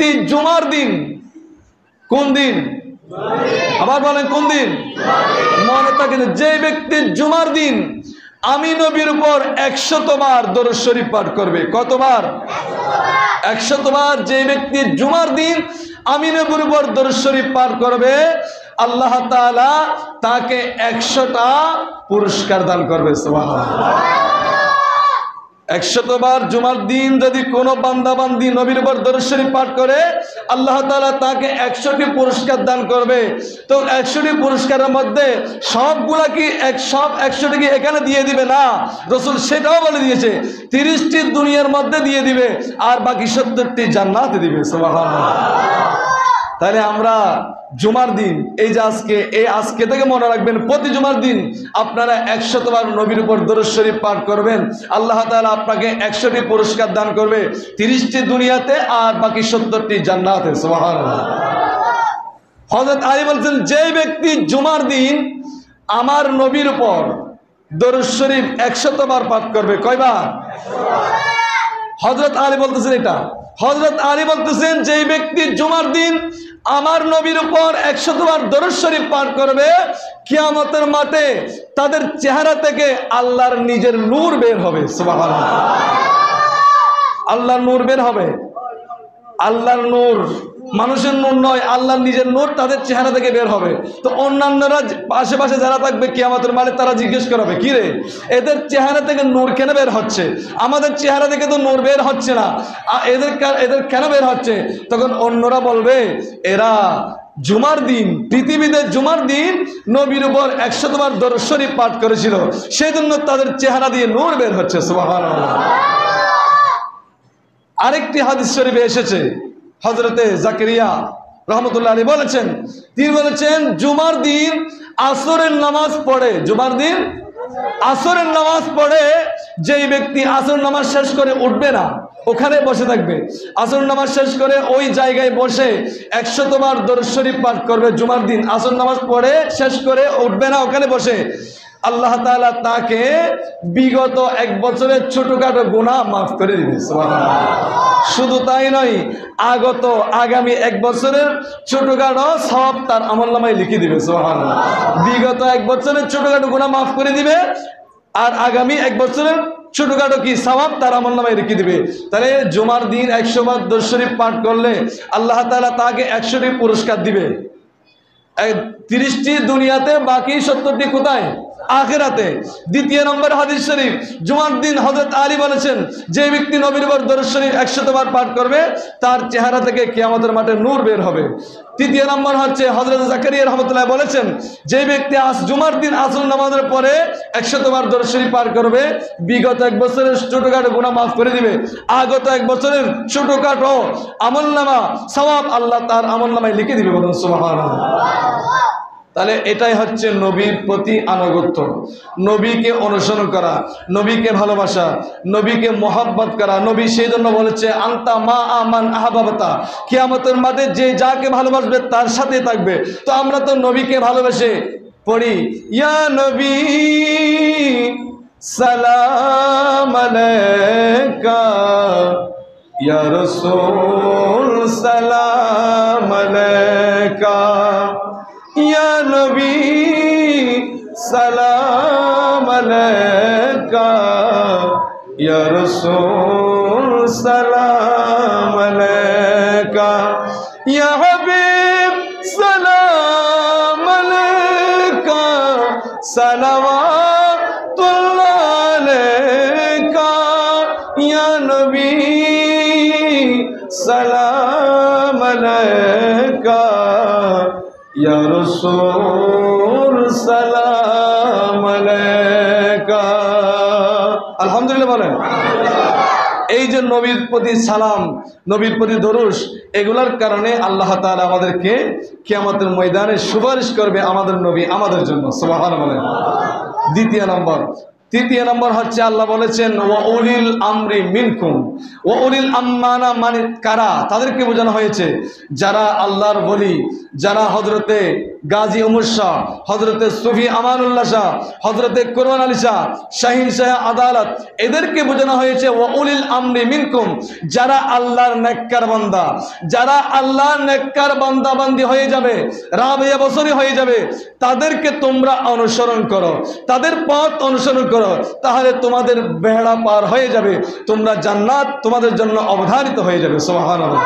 ব্যক্তি জুমার দিন, কোন দিন? আবার বলেন কোন দিন? মনে থাকে, যে ব্যক্তি জুমার দিন আমি নবীর উপর 100 বার দরুদ শরীফ পাঠ করবে। কতবার? 100 বার। যে ব্যক্তি জুমার দিন আমি নবীর উপর দরুদ শরীফ পাঠ করবে, আল্লাহ তাআলা তাকে 100টা পুরস্কার দান করবে। সুবহানাল্লাহ। 100 বার জুমার দিন যদি কোনো বান্দা বান্দি নবীর উপর দরুদ শরীফ পাঠ করে, আল্লাহ তাআলা তাকে 100টি পুরস্কার দান করবে। তো 100টি পুরস্কারের মধ্যে সবগুলা কি সব 100টি কি এখানে দিয়ে দিবে না, রাসূল সেটাও বলে দিয়েছে 30টি দুনিয়ার মধ্যে দিয়ে দিবে, আর বাকি 70টি জান্নাতে দিবে। সুবহানাল্লাহ। তাহলে আমরা জুমার দিন, এই যে আজকে থেকে মনে রাখবেন, প্রতি জুমার দিন আপনারা 100 বার নবীর উপর দরুদ শরীফ পাঠ করবেন, আল্লাহ তাআলা আপনাকে 100টি পুরস্কার দান করবে, 30টি দুনিয়াতে আর বাকি 70টি জান্নাতে। সুবহানাল্লাহ। হযরত আলী বলছেন, যে ব্যক্তি জুমার দিন আমার নবীর উপর দরুদ শরীফ 100 বার পাঠ করবে, কয়বার? হযরত আলী বলতেছেন এটা। হযরত আলী বলতেছেন, যে ব্যক্তি জুমার দিন আমার নবীর উপর 100 বার দরুদ শরীফ পাঠ করবে, কিয়ামতের মাঠে তাদের চেহারা থেকে আল্লাহর নিজের নূর বের হবে। সুবহানাল্লাহ। আল্লাহর নূর বের হবে। আল্লাহর নূর, মানুষের নূর নয়, আল্লাহর নিজের নূর তাদের চেহারা থেকে বের হবে। তো অন্যান্যরা আশেপাশে যারা থাকবে কিয়ামতের মাঠে, তারা জিজ্ঞেস করবে, কি রে, এদের চেহারা থেকে নূর কেন বের হচ্ছে? আমাদের চেহারা থেকে তো নূর বের হচ্ছে না, এদের কেন বের হচ্ছে? তখন অন্যরা বলবে, এরা জুমার দিন, পৃথিবীতে জুমার দিন নবীর উপর 100 বার দরুদ শরীফ পাঠ করেছিল, সেই জন্য তাদের চেহারা দিয়ে নূর বের হচ্ছে। সুবহানাল্লাহ। আরেকটি হাদিস শরীফে এসেছে, হযরতে জাকারিয়া রাহমাতুল্লাহ আলাইহি বলেছেন, তিনি বলেছেন, জুমার দিন আসরের নামাজ পড়ে, জুমার দিন আসরের নামাজ পড়ে যেই ব্যক্তি আসর নামাজ শেষ করে উঠবে না, ওখানে বসে থাকবে, আসর নামাজ শেষ করে ওই জায়গায় বসে 100 বার দরুদ শরীফ পাঠ করবে জুমার দিন, আসর নামাজ পড়ে শেষ করে উঠবে না, ওখানে বসে, আল্লাহ তাআলা তাকে বিগত 1 বছরের ছোটখাটো গুনাহ মাফ করে দিবে। সুবহানাল্লাহ। শুধু তাই নয়, আগামী 1 বছরের ছোটখাটো সওয়াব তার আমলনামায় লিখে দিবে। সুবহানাল্লাহ। বিগত 1 বছরের ছোটখাটো গুনাহ মাফ করে দিবে, আর আগামী 1 বছরের ছোটখাটো কি সওয়াব তার আমলনামায় লিখে দিবে। তাহলে জুমার দিন 100 বার দরুদ শরীফ পাঠ করলে আল্লাহ তাআলা তাকে 100টি পুরস্কার দিবে, 30টি দুনিয়াতে, বাকি 70টি কোথায়? আখিরাতে। দ্বিতীয় নম্বর হাদিস শরীফ, জুমার দিন হযরত আলী বলেছেন, যে ব্যক্তি নবীর উপর দরুদ শরীফ 100 বার পাঠ করবে, তার চেহারা থেকে কিয়ামতের মাঠে নূর বের হবে। তৃতীয় নম্বর হচ্ছে হযরত জাকারিয়া রাহমাতুল্লাহ বলেছেন, যে ব্যক্তি জুমার দিন আসর নামাজের পরে 100 বার দরুদ শরীফ পাঠ করবে, বিগত 1 বছরের ছোটখাটো গুনাহ মাফ করে দিবে, আগত 1 বছরের ছোটখাটো আমলনামা সওয়াব আল্লাহ তার আমলনামায় লিখে দিবে। বলুন সুবহানাল্লাহ। তাহলে এটাই হচ্ছে নবীর প্রতি আনুগত্য, নবীকে অনুসরণ করা, নবীকে ভালোবাসা, নবীকে মহব্বত করা। নবী সেই জন্য বলেছে, আনতা মা আমান আহবাবতা, কিয়ামতের মাঠে যে যাকে ভালোবাসবে তার সাথে থাকবে। তো আমরা তো নবীকে ভালোবেসে পড়ি, ইয়া নবী সালাম আলাইকা, ইয়া রাসূল সালাম আলাইকা, ইয়া নবী সালাম আলাইকা, ইয়া রাসূল সালাম আলাইকা, ইয়া হাবিব সালাম আলাইকা, সালাওয়াতুল্লাহ আলাইকা, ইয়া নবী সালাম আলাইকা, ইয়া রাসূল সালাম আলাইকা। আলহামদুলিল্লাহ বলেন। এই যে নবীর প্রতি সালাম, নবীর প্রতি দরুদ, এগুলোর কারণে আল্লাহ তাআলা আমাদেরকে কিয়ামতের ময়দানে সুপারিশ করবে আমাদের নবী আমাদের জন্য। সুবহানাল্লাহ বলেন। দ্বিতীয় নম্বর, তৃতীয় নম্বর হচ্ছে আল্লাহ বলেছেন ওয়া উলিল আমরি মিনকুম। ওয়া উলিল আম্মানা মানে কারা? তাদেরকে বোঝানো হয়েছে যারা আল্লাহর ওলি, যারা হযরতে গাজী ওমর শাহ, হযরতে সুফি আমানুল্লাহ শাহ, হযরতে কোরআন আলী শাহ, শাহিন শাহ আদালত, এদেরকে বোঝানো হয়েছে ওয়া উলিল আমরি মিনকুম, যারা আল্লাহর নেককার বান্দা, যারা আল্লাহর নেককার বান্দা বান্দি হয়ে যাবে, রাবিয়া বসরি হয়ে যাবে, তাদেরকে তোমরা অনুসরণ করো, তাদের পথ অনুসরণ করো, তাহলে তোমাদের বেড়া পার হয়ে যাবে, তোমরা জান্নাত তোমাদের জন্য অবধারিত হয়ে যাবে। সুবহানাল্লাহ।